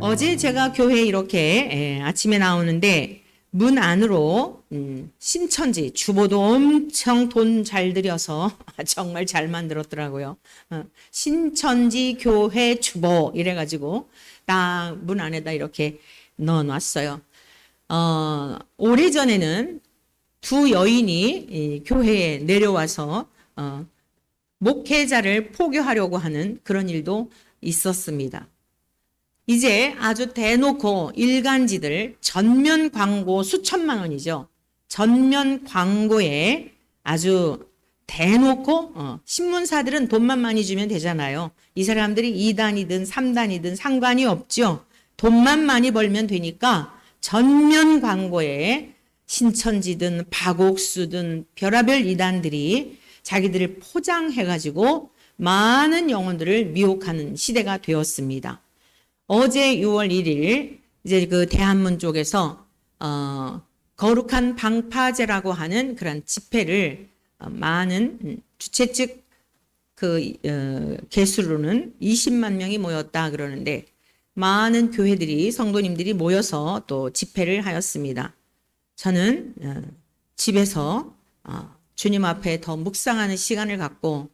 어제 제가 교회에 이렇게 아침에 나오는데 문 안으로 신천지 주보도 엄청 돈 잘 들여서 정말 잘 만들었더라고요. 신천지 교회 주보 이래가지고 딱 문 안에다 이렇게 넣어놨어요. 오래전에는 두 여인이 이 교회에 내려와서 목회자를 포교하려고 하는 그런 일도 있었습니다. 이제 아주 대놓고 일간지들 전면 광고 수천만 원이죠. 전면 광고에 아주 대놓고 신문사들은 돈만 많이 주면 되잖아요. 이 사람들이 2단이든 3단이든 상관이 없죠. 돈만 많이 벌면 되니까 전면 광고에 신천지든 박옥수든 별하별 이단들이 자기들을 포장해가지고 많은 영혼들을 미혹하는 시대가 되었습니다. 어제 6월 1일 이제 그 대한문 쪽에서 거룩한 방파제라고 하는 그런 집회를 많은 주최 측 개수로는 20만 명이 모였다 그러는데 많은 교회들이 성도님들이 모여서 또 집회를 하였습니다. 저는 집에서 주님 앞에 더 묵상하는 시간을 갖고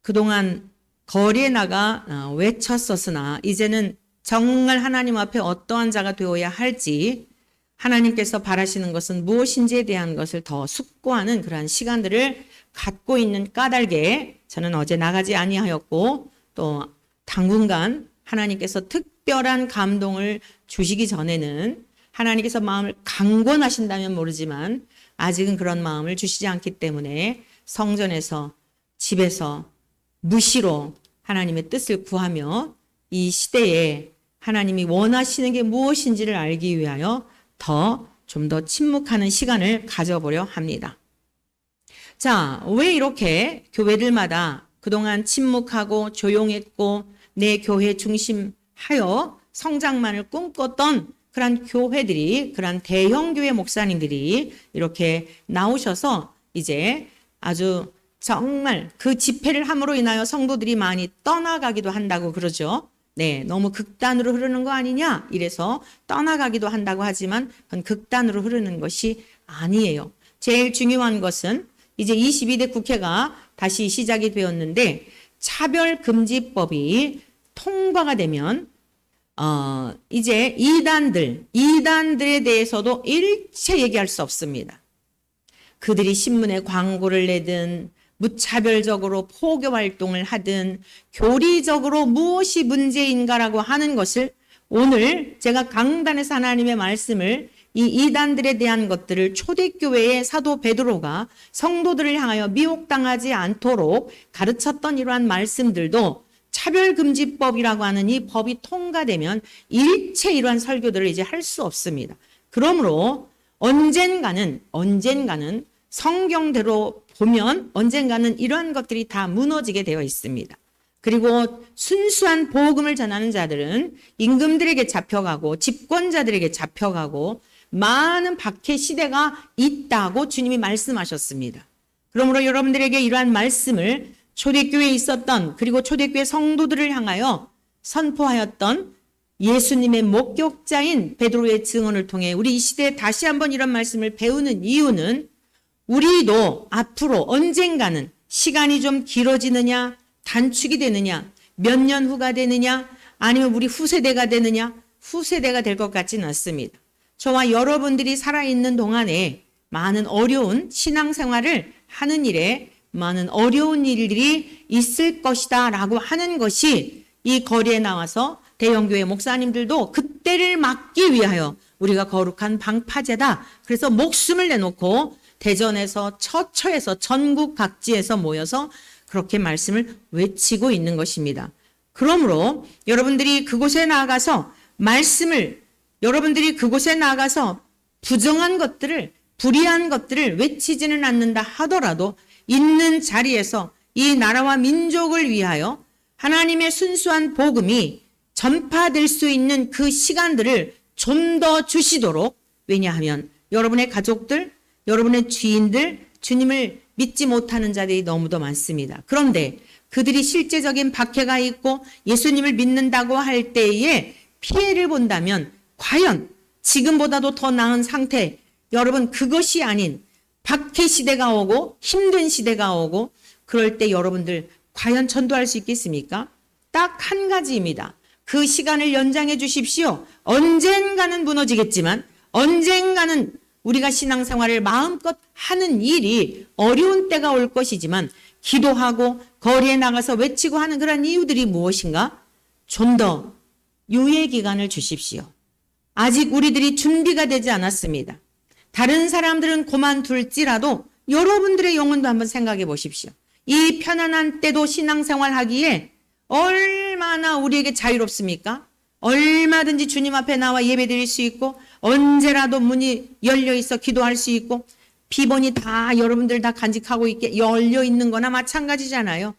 그동안 거리에 나가 외쳤었으나 이제는 정말 하나님 앞에 어떠한 자가 되어야 할지 하나님께서 바라시는 것은 무엇인지에 대한 것을 더 숙고하는 그러한 시간들을 갖고 있는 까닭에 저는 어제 나가지 아니하였고 또 당분간 하나님께서 특별한 감동을 주시기 전에는 하나님께서 마음을 강권하신다면 모르지만 아직은 그런 마음을 주시지 않기 때문에 성전에서 집에서 무시로 하나님의 뜻을 구하며 이 시대에 하나님이 원하시는 게 무엇인지를 알기 위하여 좀 더 침묵하는 시간을 가져보려 합니다. 자, 왜 이렇게 교회들마다 그동안 침묵하고 조용했고 내 교회 중심하여 성장만을 꿈꿨던 그런 교회들이, 그런 대형 교회 목사님들이 이렇게 나오셔서 이제 아주 정말 그 집회를 함으로 인하여 성도들이 많이 떠나가기도 한다고 그러죠. 네, 너무 극단으로 흐르는 거 아니냐? 이래서 떠나가기도 한다고 하지만 그건 극단으로 흐르는 것이 아니에요. 제일 중요한 것은 이제 22대 국회가 다시 시작이 되었는데 차별금지법이 통과가 되면 이제 이단들에 대해서도 일체 얘기할 수 없습니다. 그들이 신문에 광고를 내든 무차별적으로 포교 활동을 하든 교리적으로 무엇이 문제인가라고 하는 것을 오늘 제가 강단에서 하나님의 말씀을 이 이단들에 대한 것들을 초대교회의 사도 베드로가 성도들을 향하여 미혹당하지 않도록 가르쳤던 이러한 말씀들도 차별금지법이라고 하는 이 법이 통과되면 일체 이러한 설교들을 이제 할 수 없습니다. 그러므로 언젠가는 성경대로 보면 언젠가는 이러한 것들이 다 무너지게 되어 있습니다. 그리고 순수한 복음을 전하는 자들은 임금들에게 잡혀가고 집권자들에게 잡혀가고 많은 박해 시대가 있다고 주님이 말씀하셨습니다. 그러므로 여러분들에게 이러한 말씀을 초대교회에 있었던 그리고 초대교회 성도들을 향하여 선포하였던 예수님의 목격자인 베드로의 증언을 통해 우리 이 시대에 다시 한번 이런 말씀을 배우는 이유는 우리도 앞으로 언젠가는 시간이 좀 길어지느냐 단축이 되느냐 몇 년 후가 되느냐 아니면 우리 후세대가 되느냐 후세대가 될 것 같지는 않습니다. 저와 여러분들이 살아있는 동안에 많은 어려운 신앙생활을 하는 일에 많은 어려운 일들이 있을 것이다 라고 하는 것이 이 거리에 나와서 대형교회 목사님들도 그때를 막기 위하여 우리가 거룩한 방파제다. 그래서 목숨을 내놓고 대전에서 처처에서 전국 각지에서 모여서 그렇게 말씀을 외치고 있는 것입니다. 그러므로 여러분들이 그곳에 나가서 여러분들이 그곳에 나가서 부정한 것들을 불의한 것들을 외치지는 않는다 하더라도 있는 자리에서 이 나라와 민족을 위하여 하나님의 순수한 복음이 전파될 수 있는 그 시간들을 좀 더 주시도록 왜냐하면 여러분의 가족들 여러분의 지인들, 주님을 믿지 못하는 자들이 너무도 많습니다. 그런데 그들이 실제적인 박해가 있고 예수님을 믿는다고 할 때에 피해를 본다면 과연 지금보다도 더 나은 상태, 여러분 그것이 아닌 박해 시대가 오고 힘든 시대가 오고 그럴 때 여러분들 과연 전도할 수 있겠습니까? 딱 한 가지입니다. 그 시간을 연장해 주십시오. 언젠가는 무너지겠지만 언젠가는 우리가 신앙생활을 마음껏 하는 일이 어려운 때가 올 것이지만 기도하고 거리에 나가서 외치고 하는 그런 이유들이 무엇인가? 좀 더 유예 기간을 주십시오. 아직 우리들이 준비가 되지 않았습니다. 다른 사람들은 그만둘지라도 여러분들의 영혼도 한번 생각해 보십시오. 이 편안한 때도 신앙생활 하기에 얼마나 우리에게 자유롭습니까? 얼마든지 주님 앞에 나와 예배드릴 수 있고 언제라도 문이 열려 있어 기도할 수 있고 비번이 다 여러분들 다 간직하고 있게 열려 있는 거나 마찬가지잖아요.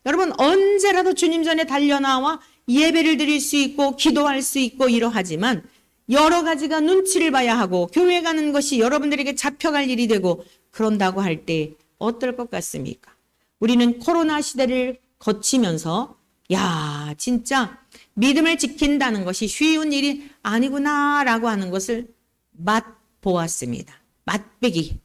여러분 언제라도 주님 전에 달려나와 예배를 드릴 수 있고 기도할 수 있고 이러하지만 여러 가지가 눈치를 봐야 하고 교회 가는 것이 여러분들에게 잡혀갈 일이 되고 그런다고 할 때 어떨 것 같습니까? 우리는 코로나 시대를 거치면서 야 진짜 믿음을 지킨다는 것이 쉬운 일이 아니구나라고 하는 것을 맛보았습니다. 맛배기.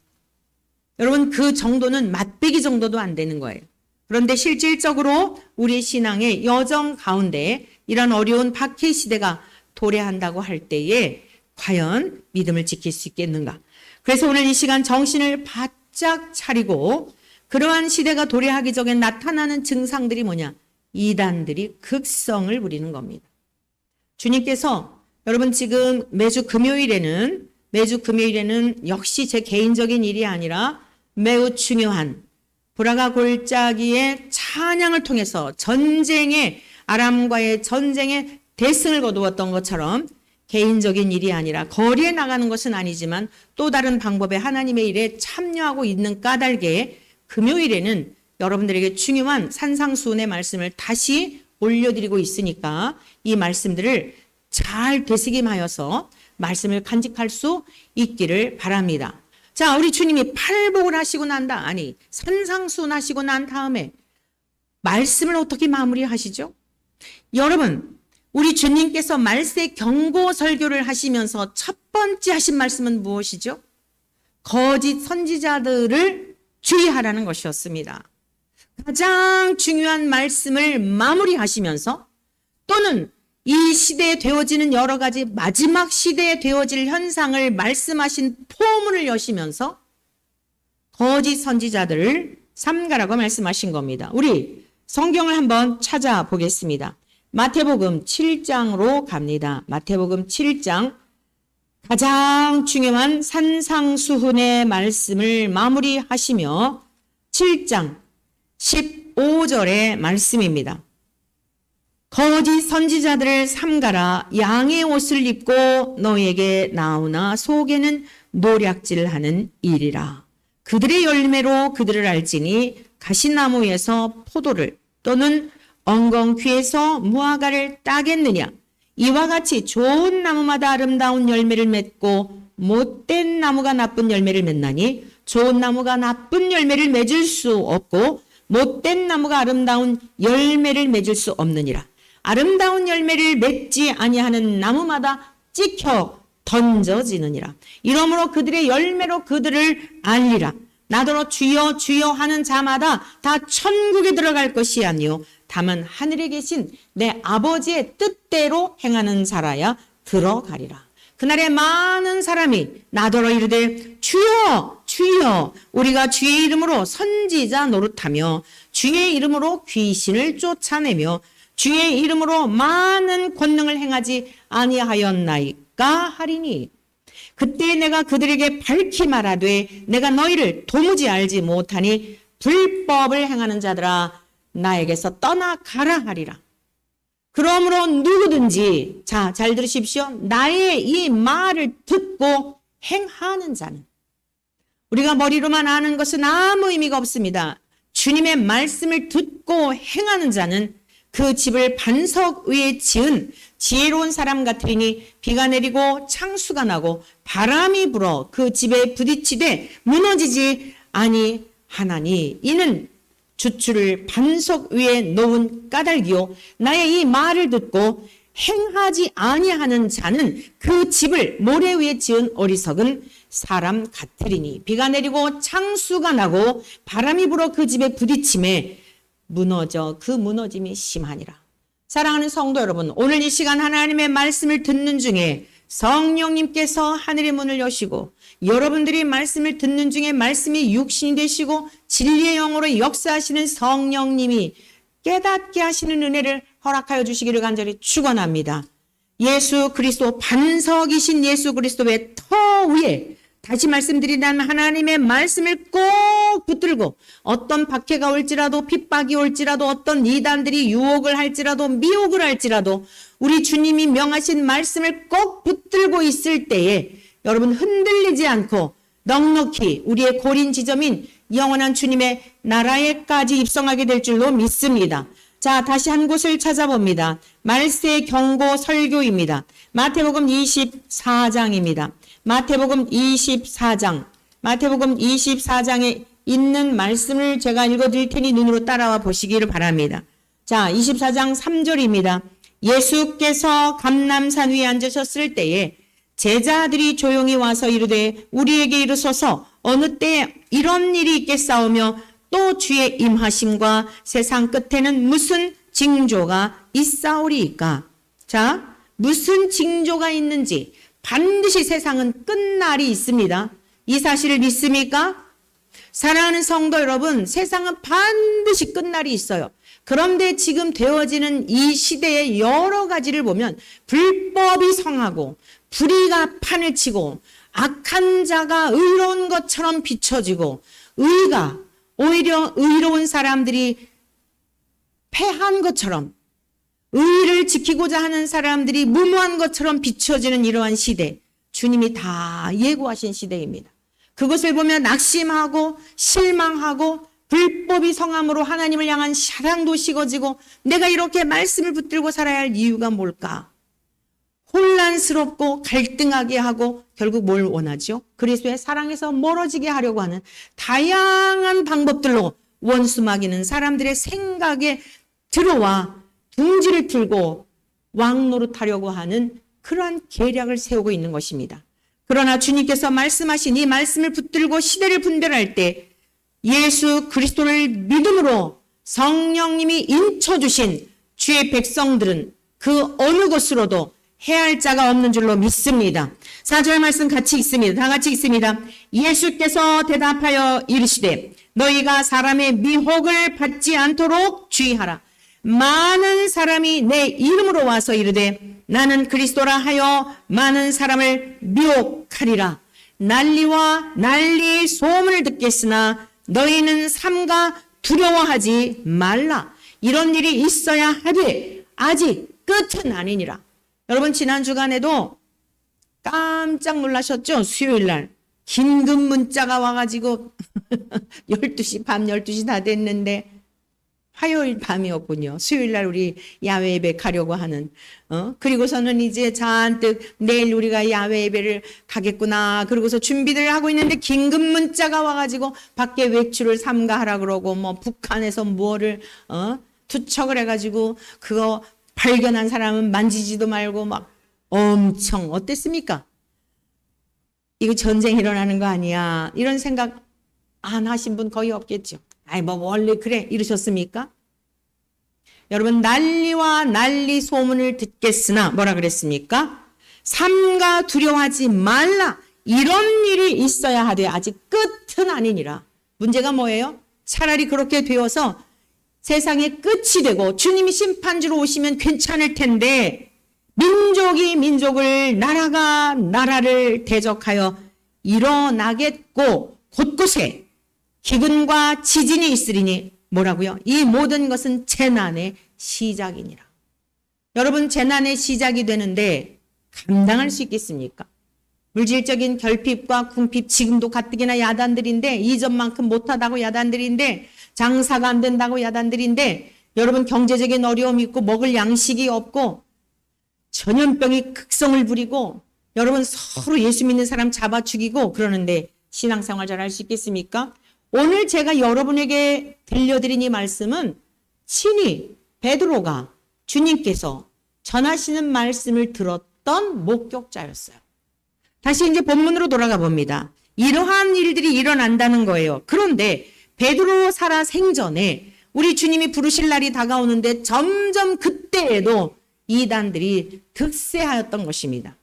여러분 그 정도는 맛배기 정도도 안 되는 거예요. 그런데 실질적으로 우리의 신앙의 여정 가운데 이런 어려운 박해 시대가 도래한다고 할 때에 과연 믿음을 지킬 수 있겠는가. 그래서 오늘 이 시간 정신을 바짝 차리고 그러한 시대가 도래하기 전에 나타나는 증상들이 뭐냐. 이단들이 극성을 부리는 겁니다. 주님께서 여러분 지금 매주 금요일에는 역시 제 개인적인 일이 아니라 매우 중요한 보라가 골짜기의 찬양을 통해서 아람과의 전쟁의 대승을 거두었던 것처럼 개인적인 일이 아니라 거리에 나가는 것은 아니지만 또 다른 방법의 하나님의 일에 참여하고 있는 까닭에 금요일에는 여러분들에게 중요한 산상수훈의 말씀을 다시 올려드리고 있으니까 이 말씀들을 잘 되새김하여서 말씀을 간직할 수 있기를 바랍니다. 자, 우리 주님이 팔복을 하시고 산상수훈 하시고 난 다음에 말씀을 어떻게 마무리하시죠? 여러분, 우리 주님께서 말세 경고 설교를 하시면서 첫 번째 하신 말씀은 무엇이죠? 거짓 선지자들을 주의하라는 것이었습니다. 가장 중요한 말씀을 마무리하시면서 또는 이 시대에 되어지는 여러 가지 마지막 시대에 되어질 현상을 말씀하신 포문을 여시면서 거짓 선지자들을 삼가라고 말씀하신 겁니다. 우리 성경을 한번 찾아보겠습니다. 마태복음 7장으로 갑니다. 마태복음 7장 가장 중요한 산상수훈의 말씀을 마무리하시며 7장 15절의 말씀입니다. 거짓 선지자들을 삼가라. 양의 옷을 입고 너에게 나오나 속에는 노략질하는 일이라. 그들의 열매로 그들을 알지니 가시나무에서 포도를 또는 엉겅퀴에서 무화과를 따겠느냐. 이와 같이 좋은 나무마다 아름다운 열매를 맺고 못된 나무가 나쁜 열매를 맺나니 좋은 나무가 나쁜 열매를 맺을 수 없고 못된 나무가 아름다운 열매를 맺을 수 없느니라. 아름다운 열매를 맺지 아니하는 나무마다 찍혀 던져지느니라. 이러므로 그들의 열매로 그들을 알리라. 나더러 주여 주여 하는 자마다 다 천국에 들어갈 것이 아니요 다만 하늘에 계신 내 아버지의 뜻대로 행하는 자라야 들어가리라. 그날에 많은 사람이 나더러 이르되 주여 주여 우리가 주의 이름으로 선지자 노릇하며 주의 이름으로 귀신을 쫓아내며 주의 이름으로 많은 권능을 행하지 아니하였나이까 하리니 그때 내가 그들에게 밝히 말하되 내가 너희를 도무지 알지 못하니 불법을 행하는 자들아 나에게서 떠나가라 하리라. 그러므로 누구든지 자, 잘 들으십시오. 나의 이 말을 듣고 행하는 자는 우리가 머리로만 아는 것은 아무 의미가 없습니다. 주님의 말씀을 듣고 행하는 자는 그 집을 반석 위에 지은 지혜로운 사람 같으니 비가 내리고 창수가 나고 바람이 불어 그 집에 부딪히되 무너지지 아니하나니 이는 주추를 반석 위에 놓은 까닭이요 나의 이 말을 듣고 행하지 아니하는 자는 그 집을 모래 위에 지은 어리석은 사람 같으리니 비가 내리고 창수가 나고 바람이 불어 그 집에 부딪힘에 무너져 그 무너짐이 심하니라. 사랑하는 성도 여러분, 오늘 이 시간 하나님의 말씀을 듣는 중에 성령님께서 하늘의 문을 여시고 여러분들이 말씀을 듣는 중에 말씀이 육신이 되시고 진리의 영으로 역사하시는 성령님이 깨닫게 하시는 은혜를 허락하여 주시기를 간절히 축원합니다. 예수 그리스도 반석이신 예수 그리스도의 터 위에 다시 말씀드리자면 하나님의 말씀을 꼭 붙들고 어떤 박해가 올지라도 핍박이 올지라도 어떤 이단들이 유혹을 할지라도 미혹을 할지라도 우리 주님이 명하신 말씀을 꼭 붙들고 있을 때에 여러분 흔들리지 않고 넉넉히 우리의 고린 지점인 영원한 주님의 나라에까지 입성하게 될 줄로 믿습니다. 자, 다시 한 곳을 찾아봅니다. 말세 경고 설교입니다. 마태복음 24장입니다. 마태복음 24장에 있는 말씀을 제가 읽어드릴 테니 눈으로 따라와 보시기를 바랍니다. 자, 24장 3절입니다. 예수께서 감람산 위에 앉으셨을 때에 제자들이 조용히 와서 이르되 우리에게 이르소서 어느 때에 이런 일이 있겠사오며 또 주의 임하심과 세상 끝에는 무슨 징조가 있사오리이까. 자, 무슨 징조가 있는지 반드시 세상은 끝날이 있습니다. 이 사실을 믿습니까? 사랑하는 성도 여러분, 세상은 반드시 끝날이 있어요. 그런데 지금 되어지는 이 시대의 여러 가지를 보면 불법이 성하고 불의가 판을 치고 악한 자가 의로운 것처럼 비춰지고 의가 오히려 의로운 사람들이 패한 것처럼 의를 지키고자 하는 사람들이 무모한 것처럼 비춰지는 이러한 시대, 주님이 다 예고하신 시대입니다. 그것을 보면 낙심하고 실망하고 불법이 성함으로 하나님을 향한 사랑도 식어지고 내가 이렇게 말씀을 붙들고 살아야 할 이유가 뭘까? 혼란스럽고 갈등하게 하고 결국 뭘 원하죠? 그리스도의 사랑에서 멀어지게 하려고 하는 다양한 방법들로 원수 마귀는 사람들의 생각에 들어와 둥지를 틀고 왕노릇하려고 하는 그러한 계략을 세우고 있는 것입니다. 그러나 주님께서 말씀하신 이 말씀을 붙들고 시대를 분별할 때 예수 그리스도를 믿음으로 성령님이 인쳐주신 주의 백성들은 그 어느 것으로도 해할 자가 없는 줄로 믿습니다. 4절 말씀 같이 읽습니다. 다 같이 읽습니다. 예수께서 대답하여 이르시되 너희가 사람의 미혹을 받지 않도록 주의하라. 많은 사람이 내 이름으로 와서 이르되 나는 그리스도라 하여 많은 사람을 미혹하리라. 난리와 난리 소문을 듣겠으나 너희는 삼가 두려워하지 말라. 이런 일이 있어야 하되 아직 끝은 아니니라. 여러분 지난 주간에도 깜짝 놀라셨죠? 수요일날 긴급 문자가 와가지고 12시 밤 12시 다 됐는데 화요일 밤이었군요. 수요일날 우리 야외 예배 가려고 하는 그리고서는 이제 잔뜩 내일 우리가 야외 예배를 가겠구나 그러고서 준비를 하고 있는데 긴급 문자가 와가지고 밖에 외출을 삼가하라 그러고 뭐 북한에서 뭐를 투척을 해가지고 그거 발견한 사람은 만지지도 말고 막 엄청 어땠습니까? 이거 전쟁 일어나는 거 아니야? 이런 생각 안 하신 분 거의 없겠죠. 아이 뭐 원래 그래 이러셨습니까? 여러분 난리와 난리 소문을 듣겠으나 뭐라 그랬습니까? 삼가 두려워하지 말라. 이런 일이 있어야 하되 아직 끝은 아니니라. 문제가 뭐예요? 차라리 그렇게 되어서 세상의 끝이 되고 주님이 심판주로 오시면 괜찮을 텐데 민족이 민족을 나라가 나라를 대적하여 일어나겠고 곳곳에 기근과 지진이 있으리니 뭐라고요? 이 모든 것은 재난의 시작이니라. 여러분 재난의 시작이 되는데 감당할 수 있겠습니까? 물질적인 결핍과 궁핍 지금도 가뜩이나 야단들인데 이전만큼 못하다고 야단들인데 장사가 안 된다고 야단들인데 여러분 경제적인 어려움이 있고 먹을 양식이 없고 전염병이 극성을 부리고 여러분 서로 예수 믿는 사람 잡아 죽이고 그러는데 신앙생활 잘 할 수 있겠습니까? 오늘 제가 여러분에게 들려드린 이 말씀은 친히 베드로가 주님께서 전하시는 말씀을 들었던 목격자였어요. 다시 이제 본문으로 돌아가 봅니다. 이러한 일들이 일어난다는 거예요. 그런데 베드로 살아 생전에 우리 주님이 부르실 날이 다가오는데 점점 그때에도 이단들이 득세하였던 것입니다.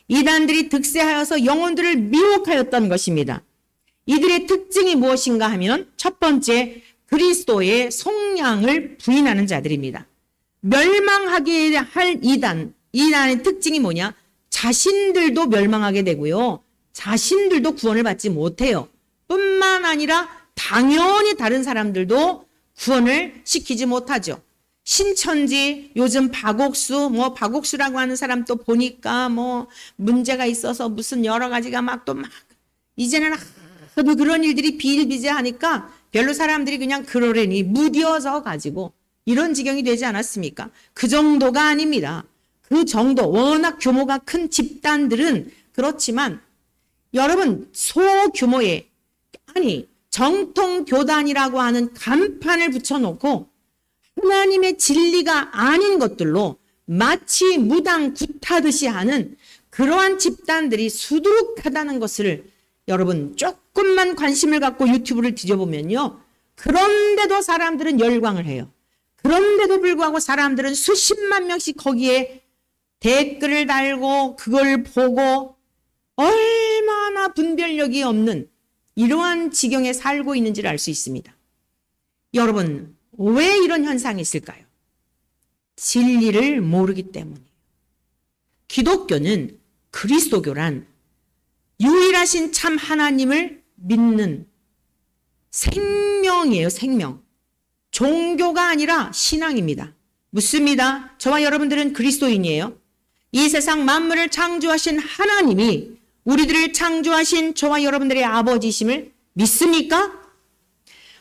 이단들이 득세하여서 영혼들을 미혹하였던 것입니다. 이들의 특징이 무엇인가 하면 첫 번째, 그리스도의 속량을 부인하는 자들입니다. 멸망하게 할 이단의 특징이 뭐냐? 자신들도 멸망하게 되고요. 자신들도 구원을 받지 못해요. 뿐만 아니라 당연히 다른 사람들도 구원을 시키지 못하죠. 신천지, 요즘 박옥수라고 하는 사람 또 보니까 문제가 있어서 무슨 여러 가지가 이제는 하도 그런 일들이 비일비재하니까 별로 사람들이 그냥 그러려니 무뎌져 가지고 이런 지경이 되지 않았습니까? 그 정도가 아닙니다. 그 정도, 워낙 규모가 큰 집단들은 그렇지만 여러분, 소규모의, 정통 교단이라고 하는 간판을 붙여놓고 하나님의 진리가 아닌 것들로 마치 무당 굿하듯이 하는 그러한 집단들이 수두룩하다는 것을 여러분 조금만 관심을 갖고 유튜브를 뒤져보면요. 그런데도 사람들은 열광을 해요. 그런데도 불구하고 사람들은 수십만 명씩 거기에 댓글을 달고 그걸 보고 얼마나 분별력이 없는 이러한 지경에 살고 있는지를 알 수 있습니다. 여러분, 왜 이런 현상이 있을까요? 진리를 모르기 때문이에요. 기독교는 그리스도교란 유일하신 참 하나님을 믿는 생명이에요, 생명. 종교가 아니라 신앙입니다. 묻습니다. 저와 여러분들은 그리스도인이에요. 이 세상 만물을 창조하신 하나님이 우리들을 창조하신 저와 여러분들의 아버지심을 믿습니까?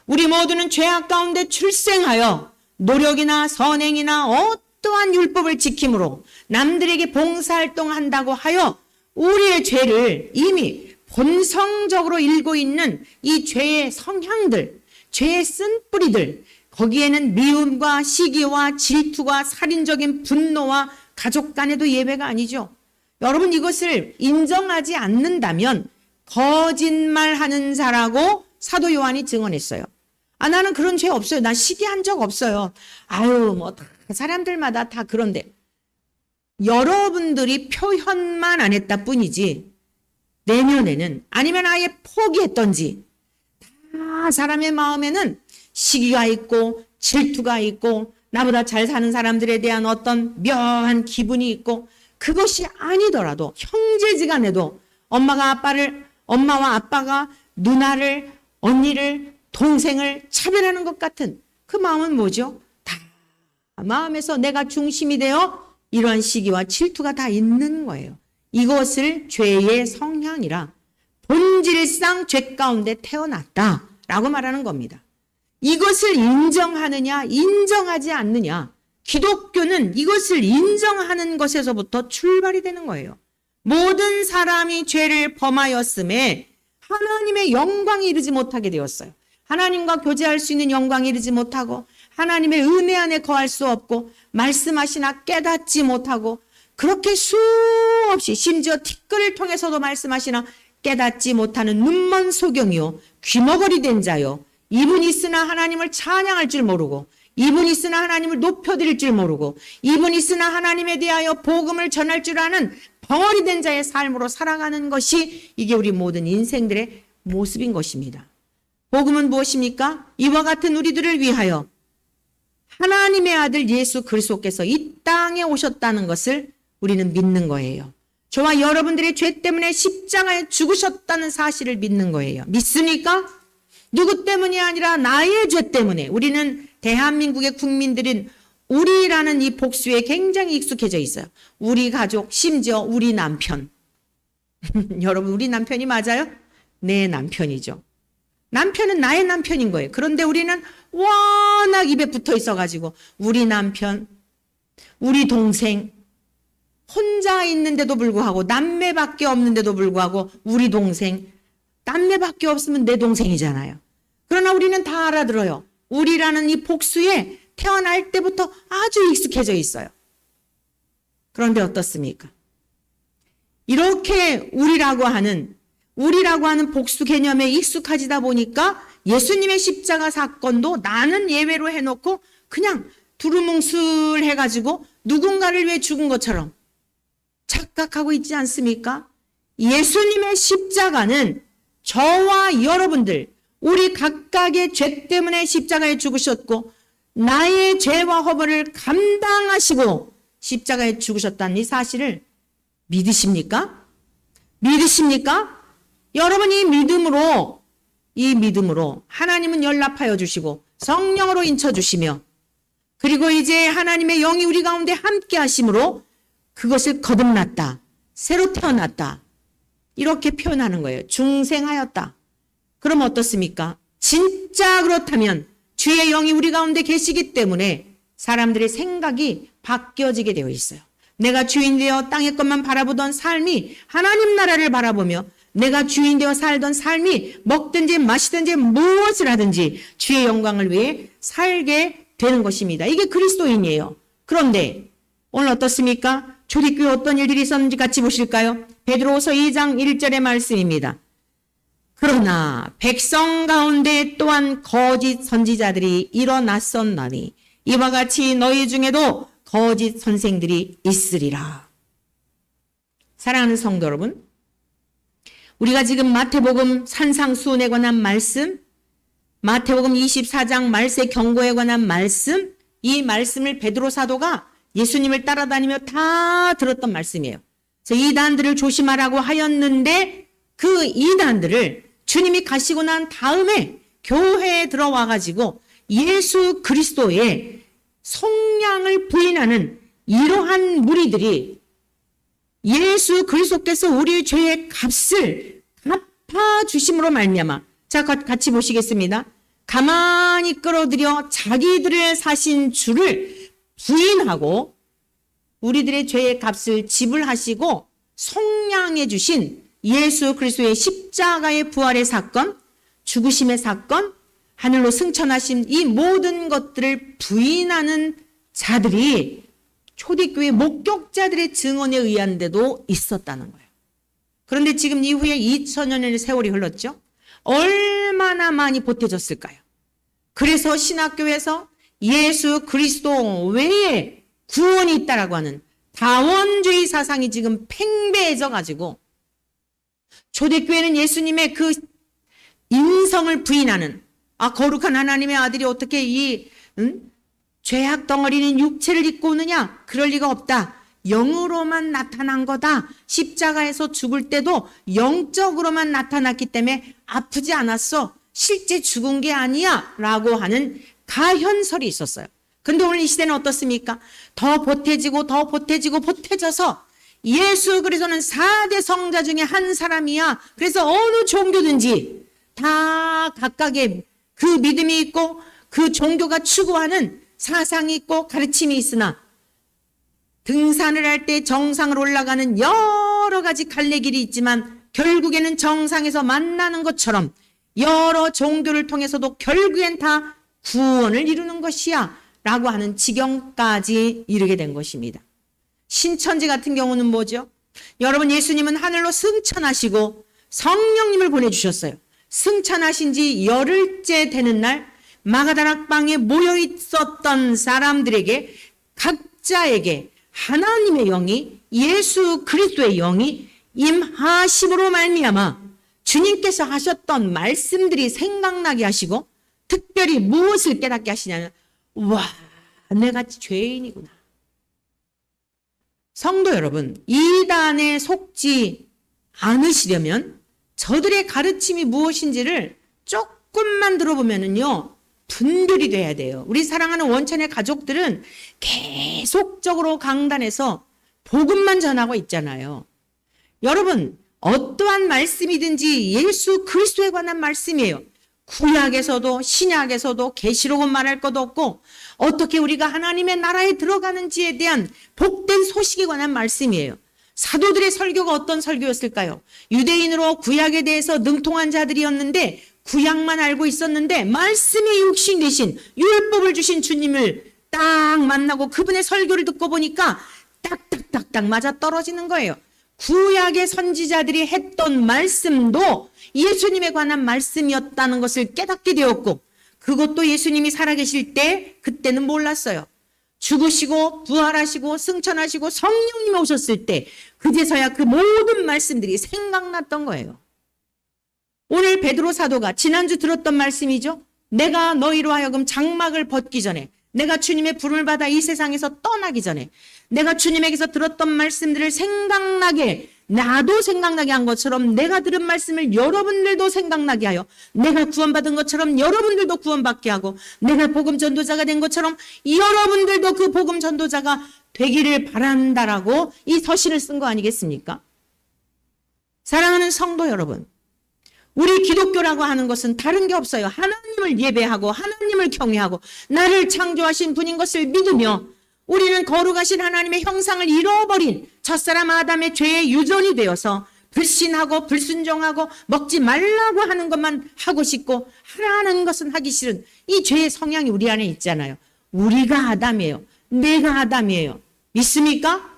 우리 모두는 죄악 가운데 출생하여 노력이나 선행이나 어떠한 율법을 지킴으로 남들에게 봉사활동한다고 하여 우리의 죄를 이미 본성적으로 일고 있는 이 죄의 성향들, 죄의 쓴뿌리들, 거기에는 미움과 시기와 질투와 살인적인 분노와 가족 간에도 예외가 아니죠. 여러분, 이것을 인정하지 않는다면 거짓말하는 자라고 사도 요한이 증언했어요. 나는 그런 죄 없어요. 난 시기한 적 없어요. 사람들마다 다 그런데 여러분들이 표현만 안 했다 뿐이지 내면에는 아니면 아예 포기했던지 다 사람의 마음에는 시기가 있고 질투가 있고 나보다 잘 사는 사람들에 대한 어떤 묘한 기분이 있고, 그것이 아니더라도 형제지간에도 엄마와 아빠가 누나를, 언니를, 동생을 차별하는 것 같은 그 마음은 뭐죠? 다 마음에서 내가 중심이 되어 이러한 시기와 질투가 다 있는 거예요. 이것을 죄의 성향이라 본질상 죄 가운데 태어났다라고 말하는 겁니다. 이것을 인정하느냐 인정하지 않느냐, 기독교는 이것을 인정하는 것에서부터 출발이 되는 거예요. 모든 사람이 죄를 범하였음에 하나님의 영광에 이르지 못하게 되었어요. 하나님과 교제할 수 있는 영광에 이르지 못하고 하나님의 은혜 안에 거할 수 없고 말씀하시나 깨닫지 못하고, 그렇게 수없이 심지어 티끌을 통해서도 말씀하시나 깨닫지 못하는 눈먼 소경이요 귀머거리 된 자요, 이분이 있으나 하나님을 찬양할 줄 모르고, 이분이 있으나 하나님을 높여드릴 줄 모르고, 이분이 있으나 하나님에 대하여 복음을 전할 줄 아는 벙어리 된 자의 삶으로 살아가는 것이 이게 우리 모든 인생들의 모습인 것입니다. 복음은 무엇입니까? 이와 같은 우리들을 위하여 하나님의 아들 예수 그리스도께서 이 땅에 오셨다는 것을 우리는 믿는 거예요. 저와 여러분들의 죄 때문에 십자가에 죽으셨다는 사실을 믿는 거예요. 믿습니까? 누구 때문이 아니라 나의 죄 때문에. 우리는 대한민국의 국민들은 우리라는 이 복수에 굉장히 익숙해져 있어요. 우리 가족, 심지어 우리 남편. 여러분, 우리 남편이 맞아요? 내 남편이죠. 남편은 나의 남편인 거예요. 그런데 우리는 워낙 입에 붙어 있어가지고 우리 남편, 우리 동생, 혼자 있는데도 불구하고 남매밖에 없는데도 불구하고 우리 동생, 남매밖에 없으면 내 동생이잖아요. 그러나 우리는 다 알아들어요. 우리라는 이 복수에 태어날 때부터 아주 익숙해져 있어요. 그런데 어떻습니까? 이렇게 우리라고 하는 복수 개념에 익숙해지다 보니까 예수님의 십자가 사건도 나는 예외로 해놓고 그냥 두루뭉술 해가지고 누군가를 위해 죽은 것처럼 착각하고 있지 않습니까? 예수님의 십자가는 저와 여러분들, 우리 각각의 죄 때문에 십자가에 죽으셨고 나의 죄와 허물을 감당하시고 십자가에 죽으셨다는 이 사실을 믿으십니까? 믿으십니까? 여러분 이 믿음으로 하나님은 연락하여 주시고 성령으로 인쳐 주시며 그리고 이제 하나님의 영이 우리 가운데 함께 하심으로 그것을 거듭났다. 새로 태어났다. 이렇게 표현하는 거예요. 중생하였다. 그럼 어떻습니까? 진짜 그렇다면 주의 영이 우리 가운데 계시기 때문에 사람들의 생각이 바뀌어지게 되어 있어요. 내가 주인 되어 땅의 것만 바라보던 삶이 하나님 나라를 바라보며 내가 주인 되어 살던 삶이 먹든지 마시든지 무엇을 하든지 주의 영광을 위해 살게 되는 것입니다. 이게 그리스도인이에요. 그런데 오늘 어떻습니까? 초대교회 어떤 일들이 있었는지 같이 보실까요? 베드로후서 2장 1절의 말씀입니다. 그러나 백성 가운데 또한 거짓 선지자들이 일어났었나니 이와 같이 너희 중에도 거짓 선생들이 있으리라. 사랑하는 성도 여러분, 우리가 지금 마태복음 산상수훈에 관한 말씀, 마태복음 24장 말세 경고에 관한 말씀, 이 말씀을 베드로 사도가 예수님을 따라다니며 다 들었던 말씀이에요. 그래서 이단들을 조심하라고 하였는데 그 이단들을 주님이 가시고 난 다음에 교회에 들어와 가지고 예수 그리스도의 성량을 부인하는 이러한 무리들이 예수 그리스도께서 우리 죄의 값을 갚아주심으로 말미암아, 자 같이 보시겠습니다. 가만히 끌어들여 자기들의 사신 주를 부인하고 우리들의 죄의 값을 지불하시고 속량해 주신 예수 그리스도의 십자가의 부활의 사건, 죽으심의 사건, 하늘로 승천하신 이 모든 것들을 부인하는 자들이 초대교회 목격자들의 증언에 의한데도 있었다는 거예요. 그런데 지금 이후에 2000년의 세월이 흘렀죠. 얼마나 많이 보태졌을까요? 그래서 신학교에서 예수 그리스도 외에 구원이 있다라고 하는 다원주의 사상이 지금 팽배해져 가지고 초대교회는 예수님의 그 인성을 부인하는, 거룩한 하나님의 아들이 어떻게 이 죄악 덩어리는 육체를 입고 오느냐? 그럴 리가 없다. 영으로만 나타난 거다. 십자가에서 죽을 때도 영적으로만 나타났기 때문에 아프지 않았어. 실제 죽은 게 아니야. 라고 하는 가현설이 있었어요. 근데 오늘 이 시대는 어떻습니까? 더 보태져서 예수 그리스도는 4대 성자 중에 한 사람이야. 그래서 어느 종교든지 다 각각의 그 믿음이 있고 그 종교가 추구하는 사상이 있고 가르침이 있으나 등산을 할 때 정상을 올라가는 여러 가지 갈래길이 있지만 결국에는 정상에서 만나는 것처럼 여러 종교를 통해서도 결국엔 다 구원을 이루는 것이야 라고 하는 지경까지 이르게 된 것입니다. 신천지 같은 경우는 뭐죠? 여러분, 예수님은 하늘로 승천하시고 성령님을 보내주셨어요. 승천하신 지 열흘째 되는 날 마가다락방에 모여 있었던 사람들에게 각자에게 하나님의 영이, 예수 그리스도의 영이 임하심으로 말미암아 주님께서 하셨던 말씀들이 생각나게 하시고 특별히 무엇을 깨닫게 하시냐면, 와, 내가 죄인이구나. 성도 여러분, 이단에 속지 않으시려면 저들의 가르침이 무엇인지를 조금만 들어보면은요, 분별이 돼야 돼요. 우리 사랑하는 원천의 가족들은 계속적으로 강단에서 복음만 전하고 있잖아요. 여러분, 어떠한 말씀이든지 예수 그리스도에 관한 말씀이에요. 구약에서도 신약에서도 계시록은 말할 것도 없고 어떻게 우리가 하나님의 나라에 들어가는지에 대한 복된 소식에 관한 말씀이에요. 사도들의 설교가 어떤 설교였을까요? 유대인으로 구약에 대해서 능통한 자들이었는데 구약만 알고 있었는데 말씀이 육신 되신 율법을 주신 주님을 딱 만나고 그분의 설교를 듣고 보니까 딱딱 딱딱딱 맞아 떨어지는 거예요. 구약의 선지자들이 했던 말씀도 예수님에 관한 말씀이었다는 것을 깨닫게 되었고, 그것도 예수님이 살아계실 때 그때는 몰랐어요. 죽으시고 부활하시고 승천하시고 성령님이 오셨을 때 그제서야 그 모든 말씀들이 생각났던 거예요. 오늘 베드로 사도가 지난주 들었던 말씀이죠. 내가 너희로 하여금 장막을 벗기 전에, 내가 주님의 부름을 받아 이 세상에서 떠나기 전에 내가 주님에게서 들었던 말씀들을 생각나게, 나도 생각나게 한 것처럼 내가 들은 말씀을 여러분들도 생각나게 하여 내가 구원받은 것처럼 여러분들도 구원받게 하고, 내가 복음 전도자가 된 것처럼 여러분들도 그 복음 전도자가 되기를 바란다라고 이 서신을 쓴 거 아니겠습니까? 사랑하는 성도 여러분, 우리 기독교라고 하는 것은 다른 게 없어요. 하나님을 예배하고 하나님을 경외하고 나를 창조하신 분인 것을 믿으며, 우리는 거룩하신 하나님의 형상을 잃어버린 첫사람 아담의 죄의 유전이 되어서 불신하고 불순종하고 먹지 말라고 하는 것만 하고 싶고 하라는 것은 하기 싫은 이 죄의 성향이 우리 안에 있잖아요. 우리가 아담이에요. 내가 아담이에요. 믿습니까?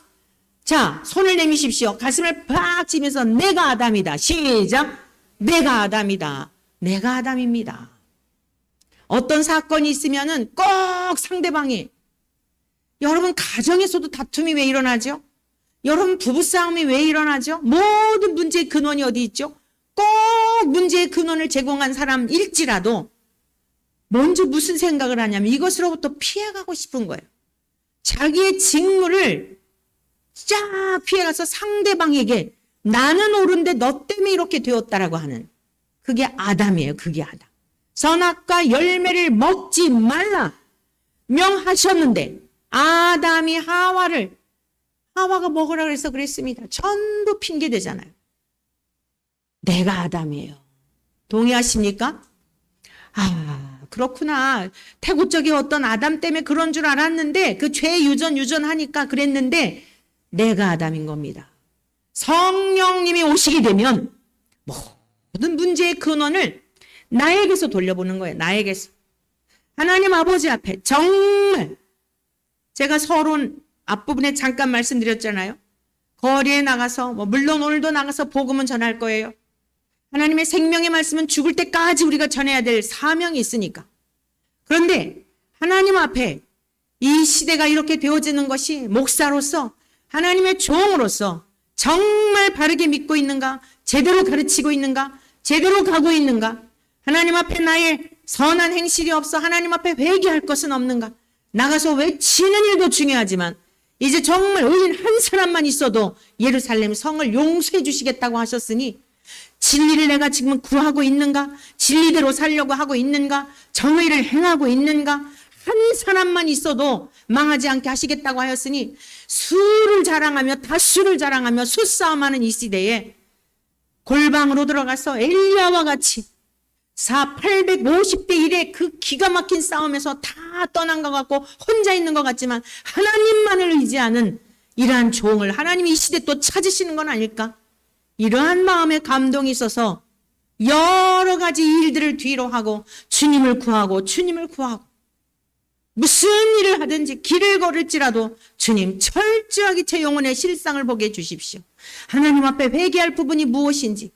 자, 손을 내미십시오. 가슴을 팍 치면서 내가 아담이다. 시작. 내가 아담이다. 내가 아담입니다. 어떤 사건이 있으면은 꼭 상대방이, 여러분 가정에서도 다툼이 왜 일어나죠? 여러분 부부싸움이 왜 일어나죠? 모든 문제의 근원이 어디 있죠? 꼭 문제의 근원을 제공한 사람일지라도 먼저 무슨 생각을 하냐면 이것으로부터 피해가고 싶은 거예요. 자기의 직무를 쫙 피해가서 상대방에게 나는 옳은데 너 때문에 이렇게 되었다라고 하는, 그게 아담이에요. 그게 아담. 선악과 열매를 먹지 말라 명하셨는데 아담이 하와가 먹으라 그래서 그랬습니다. 전부 핑계대잖아요. 내가 아담이에요. 동의하십니까? 그렇구나. 태고 쪽에 어떤 아담 때문에 그런 줄 알았는데 그 죄 유전하니까 그랬는데 내가 아담인 겁니다. 성령님이 오시게 되면 모든 문제의 근원을 나에게서 돌려보는 거예요. 나에게서. 하나님 아버지 앞에 정말, 제가 서론 앞부분에 잠깐 말씀드렸잖아요. 거리에 나가서, 물론 오늘도 나가서 복음은 전할 거예요. 하나님의 생명의 말씀은 죽을 때까지 우리가 전해야 될 사명이 있으니까. 그런데 하나님 앞에 이 시대가 이렇게 되어지는 것이 목사로서, 하나님의 종으로서 정말 바르게 믿고 있는가? 제대로 가르치고 있는가? 제대로 가고 있는가? 하나님 앞에 나의 선한 행실이 없어 하나님 앞에 회개할 것은 없는가? 나가서 외치는 일도 중요하지만 이제 정말 의인 한 사람만 있어도 예루살렘 성을 용서해 주시겠다고 하셨으니 진리를 내가 지금 구하고 있는가? 진리대로 살려고 하고 있는가? 정의를 행하고 있는가? 한 사람만 있어도 망하지 않게 하시겠다고 하였으니 수를 자랑하며 다수를 자랑하며 수싸움하는 이 시대에 골방으로 들어가서 엘리야와 같이 850대 1의 그 기가 막힌 싸움에서 다 떠난 것 같고 혼자 있는 것 같지만 하나님만을 의지하는 이러한 종을 하나님이 이 시대 또 찾으시는 건 아닐까? 이러한 마음에 감동이 있어서 여러 가지 일들을 뒤로 하고 주님을 구하고 무슨 일을 하든지 길을 걸을지라도 주님 철저하게 제 영혼의 실상을 보게 해주십시오. 하나님 앞에 회개할 부분이 무엇인지,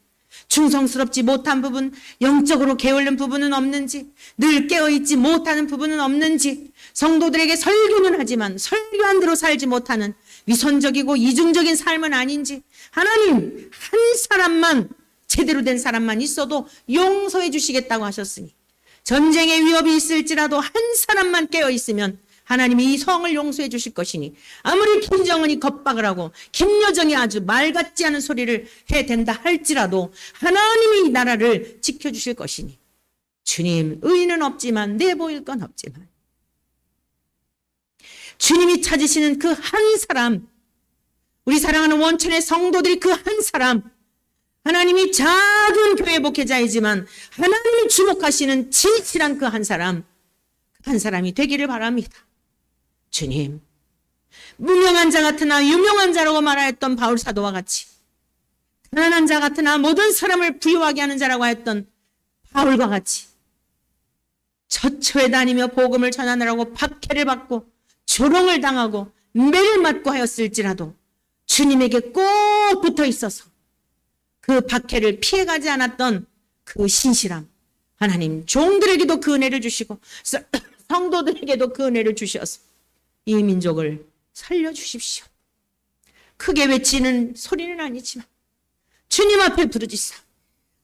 충성스럽지 못한 부분, 영적으로 게을른 부분은 없는지, 늘 깨어있지 못하는 부분은 없는지, 성도들에게 설교는 하지만 설교한 대로 살지 못하는 위선적이고 이중적인 삶은 아닌지, 하나님 한 사람만, 제대로 된 사람만 있어도 용서해 주시겠다고 하셨으니 전쟁의 위협이 있을지라도 한 사람만 깨어있으면 하나님이 이 성을 용서해 주실 것이니, 아무리 김정은이 겁박을 하고 김여정이 아주 말 같지 않은 소리를 해댄다 할지라도 하나님이 이 나라를 지켜주실 것이니, 주님 의인은 없지만 내보일 건 없지만 주님이 찾으시는 그 한 사람, 우리 사랑하는 원천의 성도들이 그 한 사람, 하나님이 작은 교회 목회자이지만 하나님이 주목하시는 진실한 그 한 사람, 그 한 사람이 되기를 바랍니다. 주님, 무명한 자 같으나 유명한 자라고 말하였던 바울 사도와 같이, 가난한 자 같으나 모든 사람을 부유하게 하는 자라고 했던 바울과 같이 처처에 다니며 복음을 전하느라고 박해를 받고 조롱을 당하고 매를 맞고 하였을지라도 주님에게 꼭 붙어 있어서 그 박해를 피해가지 않았던 그 신실함, 하나님 종들에게도 그 은혜를 주시고 성도들에게도 그 은혜를 주셔서 이 민족을 살려주십시오. 크게 외치는 소리는 아니지만 주님 앞에 부르짖사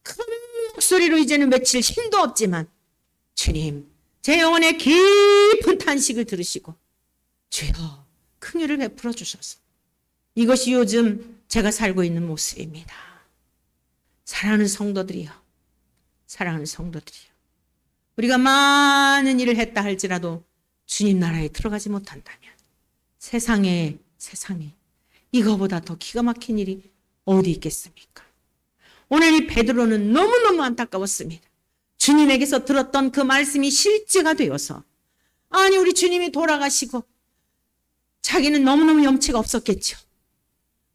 큰 목소리로 이제는 외칠 힘도 없지만 주님, 제 영혼의 깊은 탄식을 들으시고 주여 긍휼을 베풀어 주셔서 이것이 요즘 제가 살고 있는 모습입니다. 사랑하는 성도들이여, 사랑하는 성도들이여, 우리가 많은 일을 했다 할지라도 주님 나라에 들어가지 못한다면 세상에 이거보다 더 기가 막힌 일이 어디 있겠습니까? 오늘 이 베드로는 너무너무 안타까웠습니다. 주님에게서 들었던 그 말씀이 실제가 되어서, 아니 우리 주님이 돌아가시고 자기는 너무너무 염치가 없었겠죠.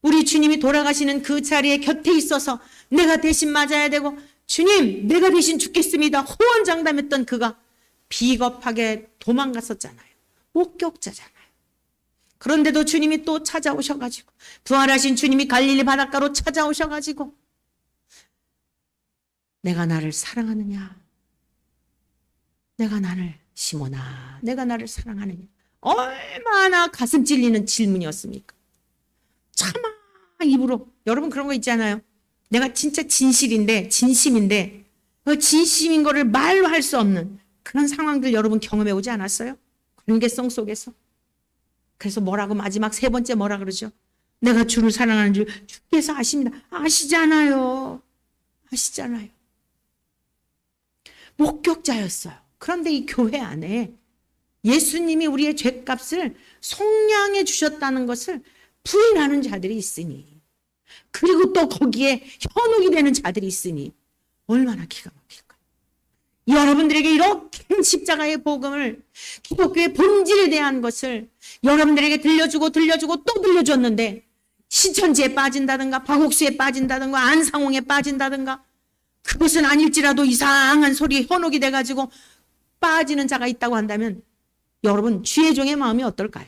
우리 주님이 돌아가시는 그 자리에 곁에 있어서 내가 대신 맞아야 되고 주님 내가 대신 죽겠습니다 호언장담했던 그가 비겁하게 도망갔었잖아요. 목격자잖아요. 그런데도 주님이 또 찾아오셔가지고, 부활하신 주님이 갈릴리 바닷가로 찾아오셔가지고 내가 나를 사랑하느냐, 내가 나를 시몬아 내가 나를 사랑하느냐, 얼마나 가슴 찔리는 질문이었습니까? 차마 입으로, 여러분 그런 거 있잖아요. 내가 진짜 진심인데 그 진심인 거를 말로 할 수 없는 그런 상황들 여러분 경험해 오지 않았어요? 관계성 속에서. 그래서 뭐라고 마지막 세 번째 뭐라 그러죠? 내가 주를 사랑하는 줄 주께서 아십니다. 아시잖아요. 목격자였어요. 그런데 이 교회 안에 예수님이 우리의 죄값을 속량해 주셨다는 것을 부인하는 자들이 있으니, 그리고 또 거기에 현혹이 되는 자들이 있으니 얼마나 기가 막힐까. 여러분들에게 이렇게 십자가의 복음을, 기독교의 본질에 대한 것을 여러분들에게 들려주고 또 들려줬는데 신천지에 빠진다든가 박옥수에 빠진다든가 안상홍에 빠진다든가 그것은 아닐지라도 이상한 소리에 현혹이 돼가지고 빠지는 자가 있다고 한다면 여러분 주의 종의 마음이 어떨까요?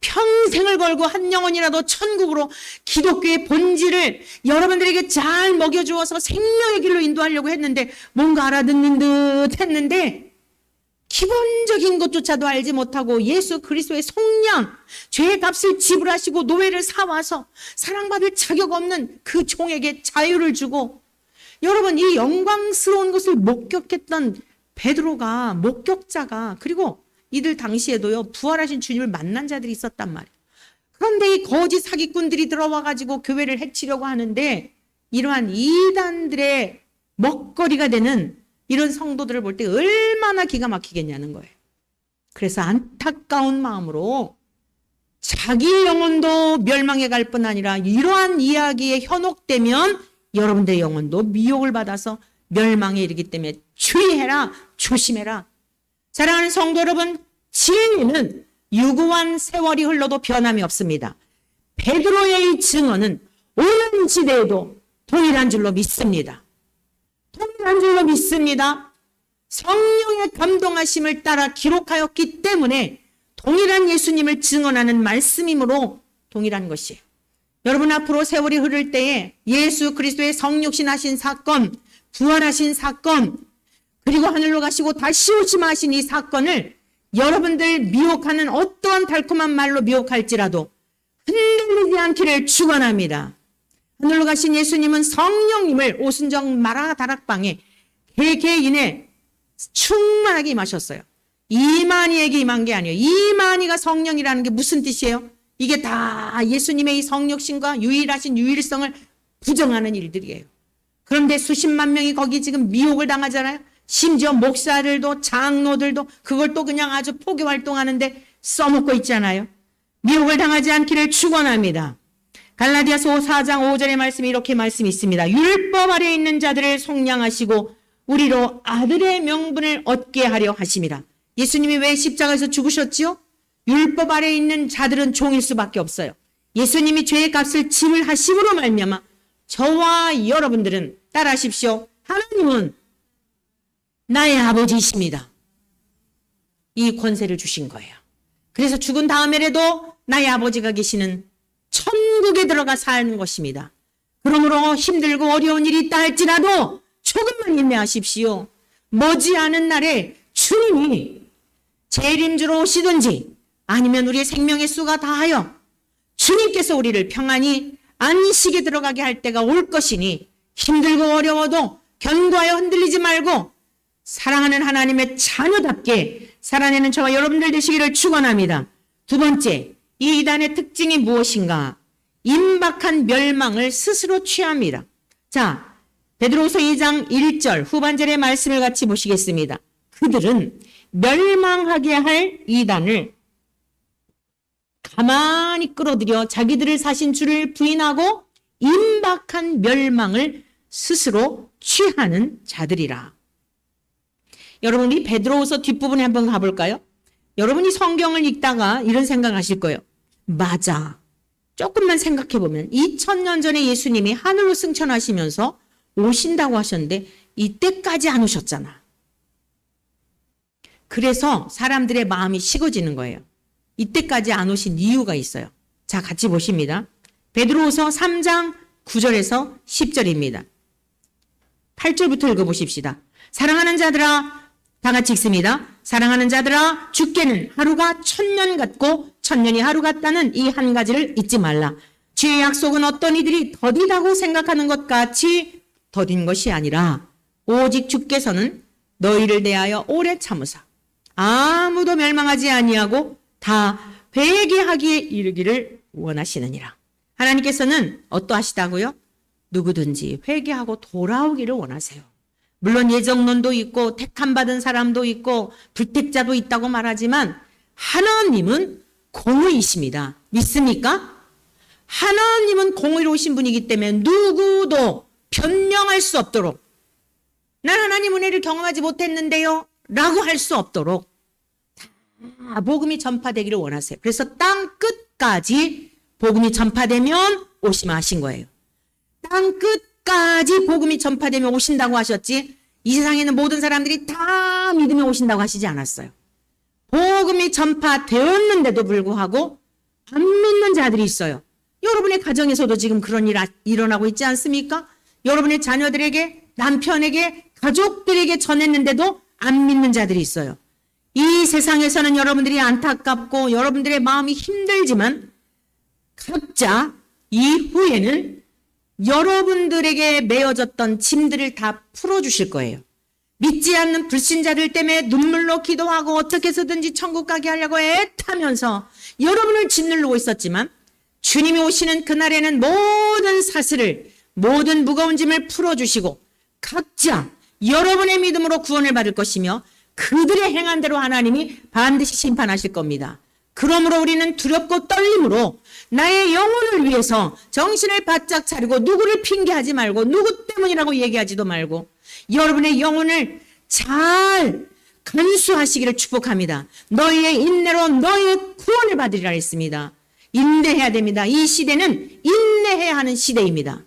평생을 걸고 한 영혼이라도 천국으로 기독교의 본질을 여러분들에게 잘 먹여주어서 생명의 길로 인도하려고 했는데 뭔가 알아듣는 듯 했는데 기본적인 것조차도 알지 못하고 예수 그리스도의 속량, 죄의 값을 지불하시고 노예를 사와서 사랑받을 자격 없는 그 종에게 자유를 주고, 여러분 이 영광스러운 것을 목격했던 베드로가, 목격자가, 그리고 이들 당시에도요 부활하신 주님을 만난 자들이 있었단 말이에요. 그런데 이 거짓 사기꾼들이 들어와가지고 교회를 해치려고 하는데 이러한 이단들의 먹거리가 되는 이런 성도들을 볼 때 얼마나 기가 막히겠냐는 거예요. 그래서 안타까운 마음으로 자기 영혼도 멸망해 갈 뿐 아니라 이러한 이야기에 현혹되면 여러분들의 영혼도 미혹을 받아서 멸망에 이르기 때문에 주의해라, 조심해라. 사랑하는 성도 여러분, 진리는 유구한 세월이 흘러도 변함이 없습니다. 베드로의 이 증언은 오는 시대에도 동일한 줄로 믿습니다. 성령의 감동하심을 따라 기록하였기 때문에 동일한 예수님을 증언하는 말씀이므로 동일한 것이에요. 여러분 앞으로 세월이 흐를 때에 예수 그리스도의 성육신 하신 사건, 부활하신 사건, 그리고 하늘로 가시고 다시 오시마 하신 이 사건을 여러분들 미혹하는 어떠한 달콤한 말로 미혹할지라도 흔들리지 않기를 축원합니다. 하늘로 가신 예수님은 성령님을 오순정 마라 다락방에 개개인에 충만하게 임하셨어요. 이만희에게 임한 게 아니에요. 이만희가 성령이라는 게 무슨 뜻이에요? 이게 다 예수님의 이 성육신과 유일하신 유일성을 부정하는 일들이에요. 그런데 수십만 명이 거기 지금 미혹을 당하잖아요. 심지어 목사들도 장로들도 그걸 또 그냥 아주 포교 활동하는데 써먹고 있잖아요. 미혹을 당하지 않기를 축원합니다. 갈라디아서 4장 5절의 말씀이 이렇게 말씀이 있습니다. 율법 아래에 있는 자들을 속량하시고 우리로 아들의 명분을 얻게 하려 하심이라. 예수님이 왜 십자가에서 죽으셨지요? 율법 아래에 있는 자들은 종일 수밖에 없어요. 예수님이 죄의 값을 지불하심으로 말미암아 저와 여러분들은 따라하십시오. 하나님은 나의 아버지이십니다. 이 권세를 주신 거예요. 그래서 죽은 다음에라도 나의 아버지가 계시는 천국에 들어가 사는 것입니다. 그러므로 힘들고 어려운 일이 있다 할지라도 조금만 인내하십시오. 머지않은 날에 주님이 재림주로 오시든지 아니면 우리의 생명의 수가 다하여 주님께서 우리를 평안히 안식에 들어가게 할 때가 올 것이니 힘들고 어려워도 견고하여 흔들리지 말고 사랑하는 하나님의 자녀답게 살아내는 저와 여러분들 되시기를 축원합니다. 두 번째, 이 이단의 특징이 무엇인가? 임박한 멸망을 스스로 취합니다. 자, 베드로후서 2장 1절 후반절의 말씀을 같이 보시겠습니다. 그들은 멸망하게 할 이단을 가만히 끌어들여 자기들을 사신 주를 부인하고 임박한 멸망을 스스로 취하는 자들이라. 여러분, 이 베드로후서 뒷부분에 한번 가볼까요? 여러분이 성경을 읽다가 이런 생각을 하실 거예요. 맞아. 조금만 생각해보면 2000년 전에 예수님이 하늘로 승천하시면서 오신다고 하셨는데 이때까지 안 오셨잖아. 그래서 사람들의 마음이 식어지는 거예요. 이때까지 안 오신 이유가 있어요. 자, 같이 보십니다. 베드로후서 3장 9절에서 10절입니다. 8절부터 읽어보십시다. 사랑하는 자들아, 다 같이 읽습니다. 사랑하는 자들아, 주께는 하루가 1000년 같고 1000년이 하루 같다는 이 한 가지를 잊지 말라. 주의 약속은 어떤 이들이 더디다고 생각하는 것 같이 더딘 것이 아니라 오직 주께서는 너희를 대하여 오래 참으사 아무도 멸망하지 아니하고 다 회개하기에 이르기를 원하시느니라. 하나님께서는 어떠하시다고요? 누구든지 회개하고 돌아오기를 원하세요. 물론 예정론도 있고 택함받은 사람도 있고 불택자도 있다고 말하지만 하나님은 공의이십니다. 믿습니까? 하나님은 공의로우신 분이기 때문에 누구도 변명할 수 없도록 난 하나님 은혜를 경험하지 못했는데요 라고 할 수 없도록 다 복음이 전파되기를 원하세요. 그래서 땅 끝까지 복음이 전파되면 오시면 하신 거예요. 땅 끝까지 복음이 전파되면 오신다고 하셨지 이 세상에는 모든 사람들이 다 믿으면 오신다고 하시지 않았어요. 복음이 전파되었는데도 불구하고 안 믿는 자들이 있어요. 여러분의 가정에서도 지금 그런 일 일어나고 있지 않습니까? 여러분의 자녀들에게, 남편에게, 가족들에게 전했는데도 안 믿는 자들이 있어요. 이 세상에서는 여러분들이 안타깝고 여러분들의 마음이 힘들지만 각자 이후에는 여러분들에게 메어졌던 짐들을 다 풀어주실 거예요. 믿지 않는 불신자들 때문에 눈물로 기도하고 어떻게 해서든지 천국 가게 하려고 애타면서 여러분을 짓누르고 있었지만 주님이 오시는 그날에는 모든 사슬을, 모든 무거운 짐을 풀어주시고 각자 여러분의 믿음으로 구원을 받을 것이며 그들의 행한 대로 하나님이 반드시 심판하실 겁니다. 그러므로 우리는 두렵고 떨림으로 나의 영혼을 위해서 정신을 바짝 차리고 누구를 핑계하지 말고 누구 때문이라고 얘기하지도 말고 여러분의 영혼을 잘 간수하시기를 축복합니다. 너희의 인내로 너희의 구원을 받으리라 했습니다. 인내해야 됩니다. 이 시대는 인내해야 하는 시대입니다.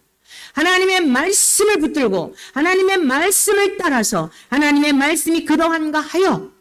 하나님의 말씀을 붙들고 하나님의 말씀을 따라서 하나님의 말씀이 그러한가 하여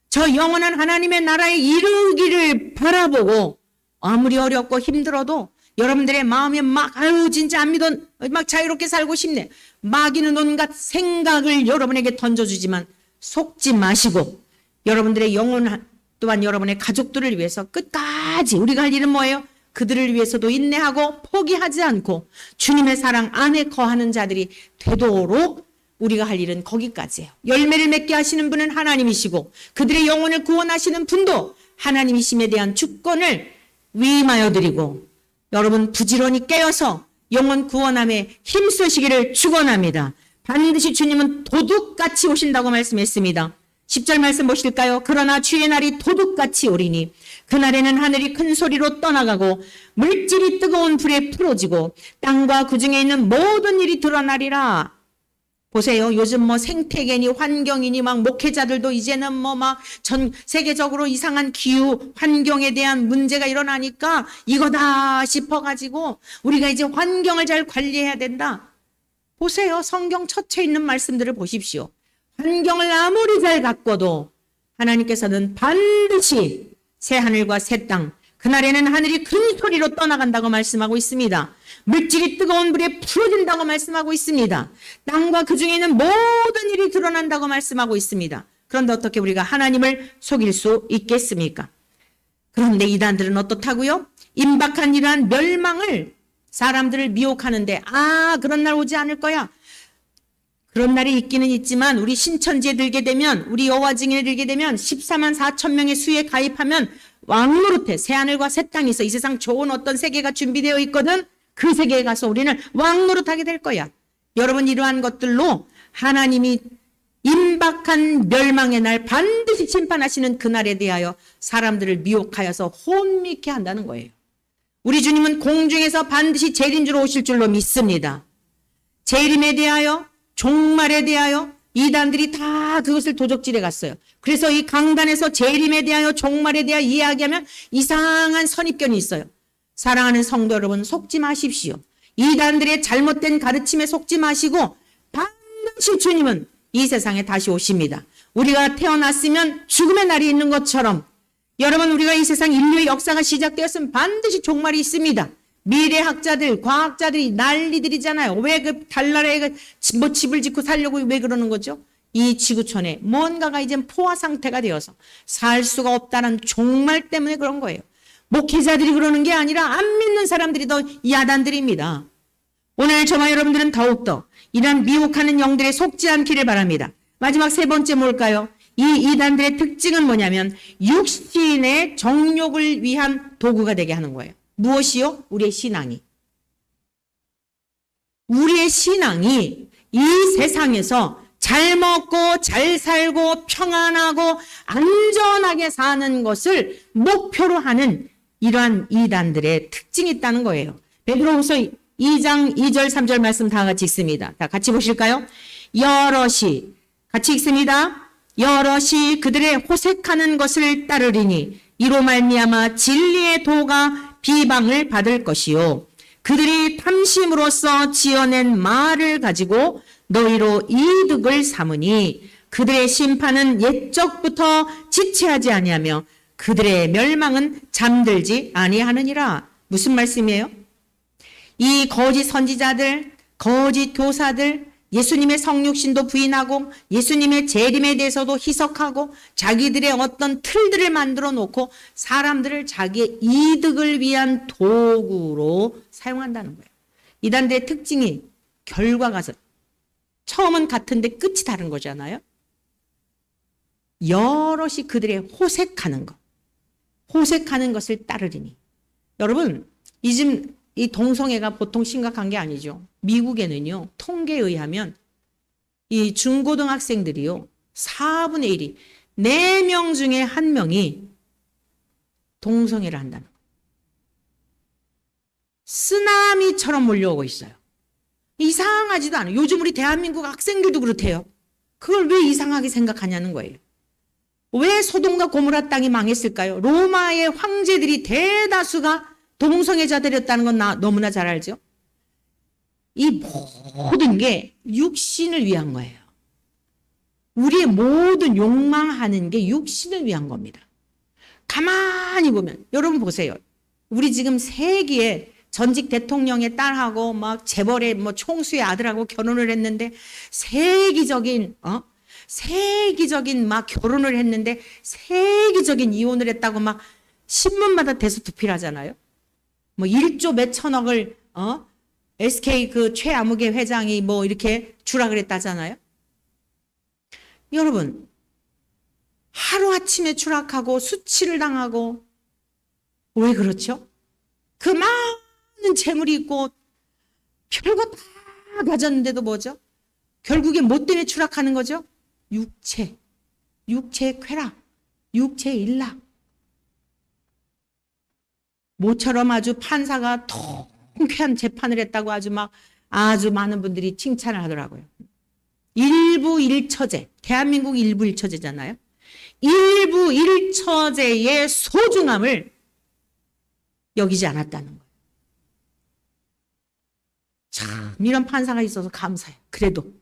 저 영원한 하나님의 나라에 이르기를 바라보고 아무리 어렵고 힘들어도 여러분들의 마음에 막 아유 진짜 안 믿어 막 자유롭게 살고 싶네 마귀는 온갖 생각을 여러분에게 던져주지만 속지 마시고 여러분들의 영혼 또한 여러분의 가족들을 위해서 끝까지 우리가 할 일은 뭐예요? 그들을 위해서도 인내하고 포기하지 않고 주님의 사랑 안에 거하는 자들이 되도록 우리가 할 일은 거기까지예요. 열매를 맺게 하시는 분은 하나님이시고 그들의 영혼을 구원하시는 분도 하나님이심에 대한 주권을 위임하여 드리고 여러분 부지런히 깨어서 영혼 구원함에 힘쓰시기를 축원합니다. 반드시 주님은 도둑같이 오신다고 말씀했습니다. 10절 말씀 보실까요? 그러나 주의 날이 도둑같이 오리니 그날에는 하늘이 큰 소리로 떠나가고 물질이 뜨거운 불에 풀어지고 땅과 그 중에 있는 모든 일이 드러나리라. 보세요. 요즘 뭐 생태계니 환경이니 막 목회자들도 이제는 뭐 막 전 세계적으로 이상한 기후 환경에 대한 문제가 일어나니까 이거다 싶어가지고 우리가 이제 환경을 잘 관리해야 된다. 보세요. 성경 첫째 있는 말씀들을 보십시오. 환경을 아무리 잘 가꿔도 하나님께서는 반드시 새 하늘과 새 땅, 그날에는 하늘이 큰 소리로 떠나간다고 말씀하고 있습니다. 물질이 뜨거운 불에 풀어진다고 말씀하고 있습니다. 땅과 그 중에 있는 모든 일이 드러난다고 말씀하고 있습니다. 그런데 어떻게 우리가 하나님을 속일 수 있겠습니까? 그런데 이단들은 어떻다고요? 임박한 이러한 멸망을 사람들을 미혹하는데 그런 날 오지 않을 거야. 그런 날이 있기는 있지만 우리 신천지에 들게 되면 우리 여호와 증인에 들게 되면 14만 4천 명의 수에 가입하면 왕노릇해 새하늘과 새 땅에서 이 세상 좋은 어떤 세계가 준비되어 있거든. 그 세계에 가서 우리는 왕노릇하게 될 거야. 여러분 이러한 것들로 하나님이 임박한 멸망의 날 반드시 심판하시는 그날에 대하여 사람들을 미혹하여서 혼미케 한다는 거예요. 우리 주님은 공중에서 반드시 재림주로 오실 줄로 믿습니다. 재림에 대하여 종말에 대하여 이단들이 다 그것을 도적질해 갔어요. 그래서 이 강단에서 재림에 대하여 종말에 대하여 이야기하면 이상한 선입견이 있어요. 사랑하는 성도 여러분 속지 마십시오. 이단들의 잘못된 가르침에 속지 마시고 반드시 주님은 이 세상에 다시 오십니다. 우리가 태어났으면 죽음의 날이 있는 것처럼 여러분 우리가 이 세상 인류의 역사가 시작되었으면 반드시 종말이 있습니다. 미래학자들, 과학자들이 난리들이잖아요. 왜 그 달나라에 집을 짓고 살려고 왜 그러는 거죠? 이 지구촌에 뭔가가 이제 포화 상태가 되어서 살 수가 없다는 종말 때문에 그런 거예요. 목회자들이 그러는 게 아니라 안 믿는 사람들이 더 야단들입니다. 오늘 저와 여러분들은 더욱더 이런 미혹하는 영들에 속지 않기를 바랍니다. 마지막 세 번째 뭘까요? 이 이단들의 특징은 뭐냐면 육신의 정욕을 위한 도구가 되게 하는 거예요. 무엇이요? 우리의 신앙이. 우리의 신앙이 이 세상에서 잘 먹고 잘 살고 평안하고 안전하게 사는 것을 목표로 하는 이러한 이단들의 특징이 있다는 거예요. 베드로후서 2장 2절 3절 말씀 다 같이 읽습니다. 다 같이 보실까요? 여럿이 같이 읽습니다. 여럿이 그들의 호색하는 것을 따르리니 이로 말미암아 진리의 도가 비방을 받을 것이요 그들이 탐심으로써 지어낸 말을 가지고 너희로 이득을 삼으니 그들의 심판은 옛적부터 지체하지 아니하며 그들의 멸망은 잠들지 아니하느니라. 무슨 말씀이에요? 이 거짓 선지자들, 거짓 교사들, 예수님의 성육신도 부인하고 예수님의 재림에 대해서도 희석하고 자기들의 어떤 틀들을 만들어 놓고 사람들을 자기의 이득을 위한 도구로 사용한다는 거예요. 이단들의 특징이 결과가 처음은 같은데 끝이 다른 거잖아요. 여럿이 그들의 호색하는 것, 호색하는 것을 따르리니. 여러분, 이 동성애가 보통 심각한 게 아니죠. 미국에는요, 통계에 의하면 이 중고등학생들이요, 4분의 1이 4명 중에 1명이 동성애를 한다는 거예요. 쓰나미처럼 몰려오고 있어요. 이상하지도 않아요. 요즘 우리 대한민국 학생들도 그렇대요. 그걸 왜 이상하게 생각하냐는 거예요. 왜 소돔과 고모라 땅이 망했을까요? 로마의 황제들이 대다수가 동성애자들이었다는 건 너무나 잘 알죠? 이 모든 게 육신을 위한 거예요. 우리의 모든 욕망하는 게 육신을 위한 겁니다. 가만히 보면 여러분 보세요. 우리 지금 세기에 전직 대통령의 딸하고 막 재벌의 총수의 아들하고 결혼을 했는데 세기적인 막 결혼을 했는데 세기적인 이혼을 했다고 막 신문마다 대서특필하잖아요. 1조 몇 천억을 SK 그 최아무개 회장이 이렇게 주라 그랬다잖아요. 여러분 하루아침에 추락하고 수치를 당하고 왜 그렇죠? 그 많은 재물이 있고 별거 다 가졌는데도 뭐죠? 결국에 뭐 때문에 추락하는 거죠? 육체의 쾌락, 육체의 일락. 모처럼 아주 판사가 통쾌한 재판을 했다고 아주 많은 분들이 칭찬을 하더라고요. 일부 일처제, 대한민국 일부 일처제잖아요. 일부 일처제의 소중함을 여기지 않았다는 거예요. 참 이런 판사가 있어서 감사해요. 그래도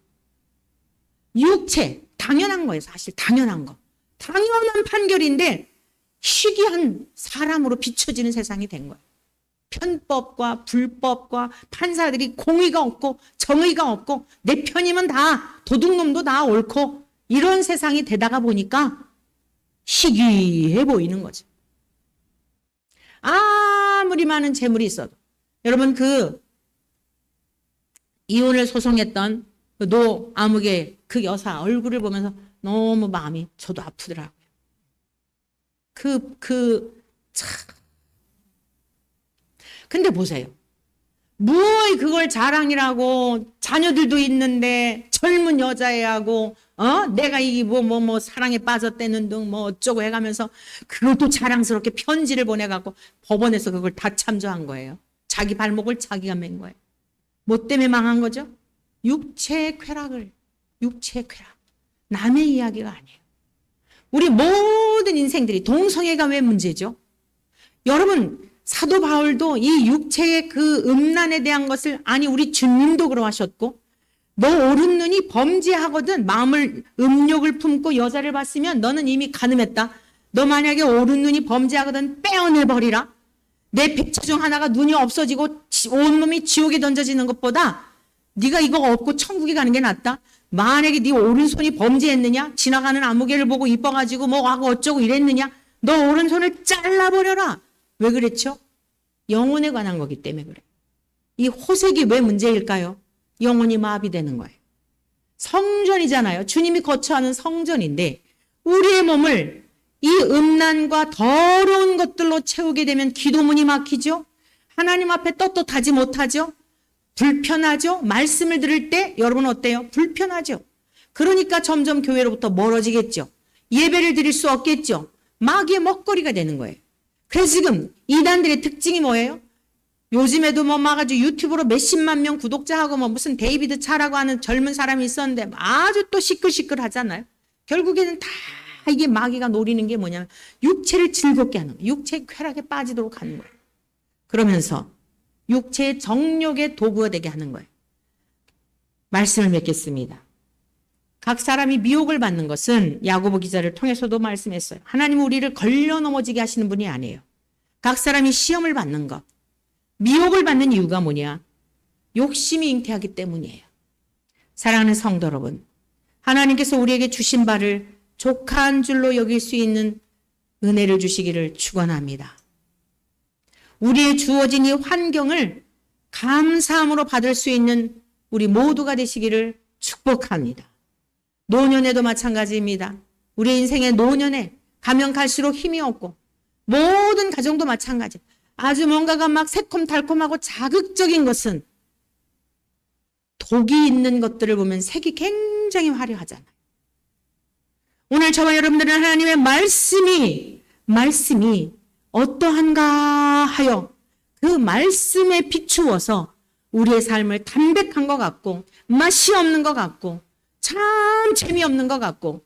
육체 당연한 거예요. 사실 당연한 거. 당연한 판결인데 희귀한 사람으로 비춰지는 세상이 된 거예요. 편법과 불법과 판사들이 공의가 없고 정의가 없고 내 편이면 다 도둑놈도 다 옳고 이런 세상이 되다가 보니까 희귀해 보이는 거죠. 아무리 많은 재물이 있어도 여러분 그 이혼을 소송했던 그 노 아무개 그 여사 얼굴을 보면서 너무 마음이 저도 아프더라고요. 참. 근데 보세요. 뭘 그걸 자랑이라고 자녀들도 있는데 젊은 여자애하고 내가 이 뭐 사랑에 빠졌다는 등 뭐 어쩌고 해가면서 그걸 또 자랑스럽게 편지를 보내갖고 법원에서 그걸 다 참조한 거예요. 자기 발목을 자기가 맨 거예요. 뭐 때문에 망한 거죠? 육체의 쾌락을. 육체의 쾌락. 남의 이야기가 아니에요. 우리 모든 인생들이 동성애가 왜 문제죠? 여러분 사도 바울도 이 육체의 그 음란에 대한 것을 아니 우리 주님도 그러하셨고 너 오른 눈이 범죄하거든 마음을 음욕을 품고 여자를 봤으면 너는 이미 간음했다. 너 만약에 오른 눈이 범죄하거든 빼어내버리라. 내 백체 중 하나가 눈이 없어지고 온몸이 지옥에 던져지는 것보다 네가 이거 없고 천국에 가는 게 낫다. 만약에 네 오른손이 범죄했느냐? 지나가는 아무개를 보고 이뻐가지고 뭐 하고 어쩌고 이랬느냐? 너 오른손을 잘라버려라. 왜 그랬죠? 영혼에 관한 거기 때문에 그래. 이 호색이 왜 문제일까요? 영혼이 마비되는 거예요. 성전이잖아요. 주님이 거처하는 성전인데 우리의 몸을 이 음란과 더러운 것들로 채우게 되면 기도문이 막히죠. 하나님 앞에 떳떳하지 못하죠. 불편하죠. 말씀을 들을 때 여러분 어때요? 불편하죠. 그러니까 점점 교회로부터 멀어지겠죠. 예배를 드릴 수 없겠죠. 마귀의 먹거리가 되는 거예요. 그래서 지금 이단들의 특징이 뭐예요? 요즘에도 뭐 막아주 유튜브로 몇십만 명 구독자하고 뭐 무슨 데이비드 차라고 하는 젊은 사람이 있었는데 아주 또 시끌시끌 하잖아요. 결국에는 다 이게 마귀가 노리는 게 뭐냐면 육체를 즐겁게 하는 거예요. 육체의 쾌락에 빠지도록 하는 거예요. 그러면서 육체의 정욕의 도구가 되게 하는 거예요. 말씀을 맺겠습니다. 각 사람이 미혹을 받는 것은 야고보 기자를 통해서도 말씀했어요. 하나님은 우리를 걸려 넘어지게 하시는 분이 아니에요. 각 사람이 시험을 받는 것, 미혹을 받는 이유가 뭐냐? 욕심이 잉태하기 때문이에요. 사랑하는 성도 여러분, 하나님께서 우리에게 주신 바를 족한 줄로 여길 수 있는 은혜를 주시기를 축원합니다. 우리의 주어진 이 환경을 감사함으로 받을 수 있는 우리 모두가 되시기를 축복합니다. 노년에도 마찬가지입니다. 우리 인생의 노년에 가면 갈수록 힘이 없고 모든 가정도 마찬가지. 아주 뭔가가 막 새콤달콤하고 자극적인 것은 독이 있는 것들을 보면 색이 굉장히 화려하잖아요. 오늘 저와 여러분들은 하나님의 말씀이 어떠한가 하여 그 말씀에 비추어서 우리의 삶을 담백한 것 같고 맛이 없는 것 같고 참 재미없는 것 같고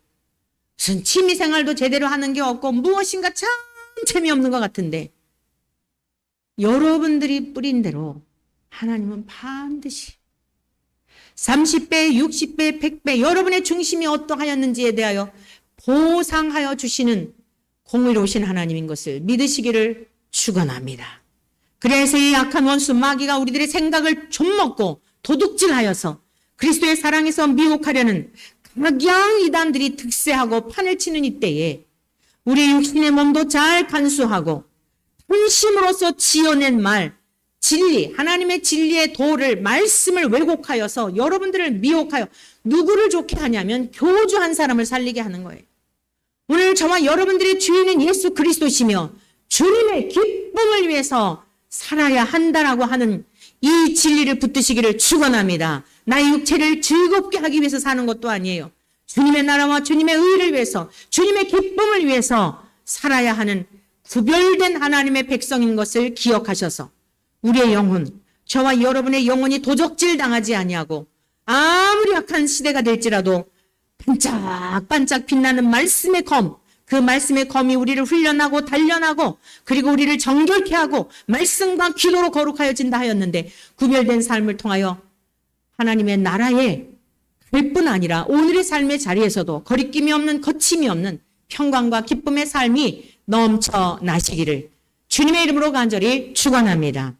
무슨 취미생활도 제대로 하는 게 없고 무엇인가 참 재미없는 것 같은데 여러분들이 뿌린 대로 하나님은 반드시 30배, 60배, 100배 여러분의 중심이 어떠하였는지에 대하여 보상하여 주시는 공의로우신 하나님인 것을 믿으시기를 축원합니다. 그래서 이 악한 원수 마귀가 우리들의 생각을 좀먹고 도둑질하여서 그리스도의 사랑에서 미혹하려는 각양 이단들이 득세하고 판을 치는 이때에 우리 육신의 몸도 잘 간수하고 본심으로서 지어낸 말, 진리, 하나님의 진리의 도를 말씀을 왜곡하여서 여러분들을 미혹하여 누구를 좋게 하냐면 교주한 사람을 살리게 하는 거예요. 오늘 저와 여러분들의 주인은 예수 그리스도시며 주님의 기쁨을 위해서 살아야 한다라고 하는 이 진리를 붙드시기를 축원합니다. 나의 육체를 즐겁게 하기 위해서 사는 것도 아니에요. 주님의 나라와 주님의 의를 위해서 주님의 기쁨을 위해서 살아야 하는 구별된 하나님의 백성인 것을 기억하셔서 우리의 영혼, 저와 여러분의 영혼이 도적질 당하지 아니하고 아무리 악한 시대가 될지라도 반짝반짝 빛나는 말씀의 검, 그 말씀의 검이 우리를 훈련하고 단련하고 그리고 우리를 정결케 하고 말씀과 기도로 거룩하여진다 하였는데 구별된 삶을 통하여 하나님의 나라에 갈 뿐 아니라 오늘의 삶의 자리에서도 거리낌이 없는 거침이 없는 평강과 기쁨의 삶이 넘쳐나시기를 주님의 이름으로 간절히 축원합니다.